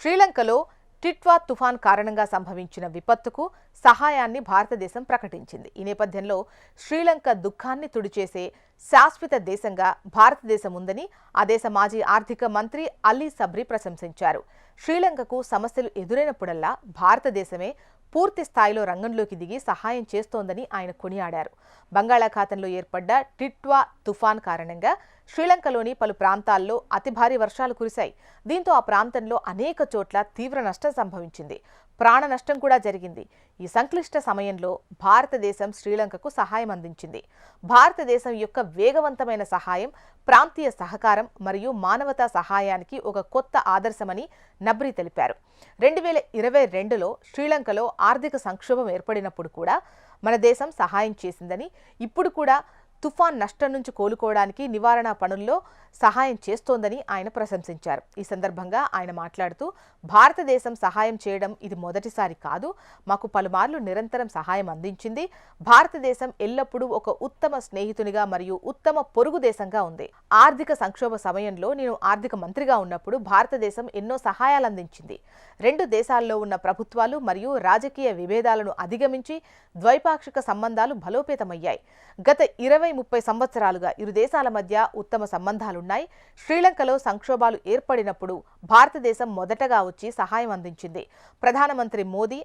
శ్రీలంకలో టిట్వా తుఫాన్ కారణంగా సంభవించిన విపత్తుకు సహాయాన్ని భారతదేశం ప్రకటించింది. ఈ నేపథ్యంలో శ్రీలంక దుఃఖాన్ని తుడిచేసే శాశ్వత దేశంగా భారతదేశం ఉందని ఆ దేశ మాజీ ఆర్థిక మంత్రి అలీ సబ్రీ ప్రశంసించారు. శ్రీలంకకు సమస్యలు ఎదురైనప్పుడల్లా భారతదేశమే పూర్తి స్థాయిలో రంగంలోకి దిగి సహాయం చేస్తోందని ఆయన కొనియాడారు. బంగాళాఖాతంలో ఏర్పడ్డ టిట్వా తుఫాన్ కారణంగా శ్రీలంకలోని పలు ప్రాంతాల్లో అతి భారీ వర్షాలు కురిశాయి. దీంతో ఆ ప్రాంతంలో అనేక చోట్ల తీవ్ర నష్టం సంభవించింది. ప్రాణ నష్టం కూడా జరిగింది. ఈ సంక్లిష్ట సమయంలో భారతదేశం శ్రీలంకకు సహాయం అందించింది. భారతదేశం యొక్క వేగవంతమైన సహాయం, ప్రాంతీయ సహకారం మరియు మానవతా సహాయానికి ఒక కొత్త ఆదర్శమని నబ్రీ తెలిపారు. 2022లో శ్రీలంకలో ఆర్థిక సంక్షోభం ఏర్పడినప్పుడు కూడా మన దేశం సహాయం చేసిందని, ఇప్పుడు కూడా తుఫాన్ నష్టం నుంచి కోలుకోవడానికి నివారణ పనుల్లో సహాయం చేస్తోందని ఆయన ప్రశంసించారు. ఈ సందర్భంగా ఆయన మాట్లాడుతూ, భారతదేశం సహాయం చేయడం ఇది మొదటిసారి కాదు, మాకు పలుమార్లు నిరంతరం సహాయం అందించింది. భారతదేశం ఎల్లప్పుడూ ఒక ఉత్తమ స్నేహితునిగా మరియు ఉత్తమ పొరుగు దేశంగా ఉంది. ఆర్థిక సంక్షోభ సమయంలో నేను ఆర్థిక మంత్రిగా ఉన్నప్పుడు భారతదేశం ఎన్నో సహాయాలు అందించింది. రెండు దేశాల్లో ఉన్న ప్రభుత్వాలు మరియు రాజకీయ విభేదాలను అధిగమించి ద్వైపాక్షిక సంబంధాలు బలోపేతమయ్యాయి. గత 20-30 సంవత్సరాలుగా ఇరు దేశాల మధ్య ఉత్తమ సంబంధాలున్నాయి. శ్రీలంకలో సంక్షోభాలు ఏర్పడినప్పుడు భారతదేశం మొదటగా వచ్చి సహాయం అందించింది. ప్రధానమంత్రి మోదీ,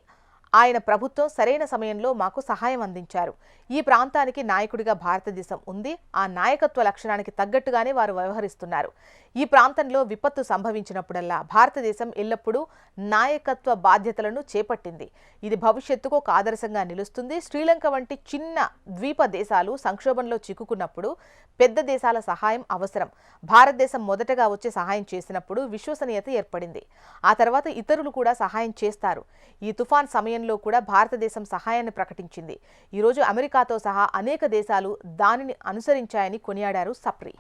ఆయన ప్రభుత్వం సరైన సమయంలో మాకు సహాయం అందించారు. ఈ ప్రాంతానికి నాయకుడిగా భారతదేశం ఉంది. ఆ నాయకత్వ లక్షణానికి తగ్గట్టుగానే వారు వ్యవహరిస్తున్నారు. ఈ ప్రాంతంలో విపత్తు సంభవించినప్పుడల్లా భారతదేశం ఎల్లప్పుడూ నాయకత్వ బాధ్యతలను చేపట్టింది. ఇది భవిష్యత్తుకు ఒక ఆదర్శంగా నిలుస్తుంది. శ్రీలంక వంటి చిన్న ద్వీప దేశాలు సంక్షోభంలో చిక్కుకున్నప్పుడు పెద్ద దేశాల సహాయం అవసరం. భారతదేశం మొదటగా వచ్చి సహాయం చేసినప్పుడు విశ్వసనీయత ఏర్పడింది. ఆ తర్వాత ఇతరులు కూడా సహాయం చేస్తారు. ఈ తుఫాన్ సమయంలో కూడా భారతదేశం సహాయాన్ని ప్రకటించింది. ఈరోజు అమెరికాతో సహా అనేక దేశాలు దానిని అనుసరించాయని కొనియాడారు సప్రీ.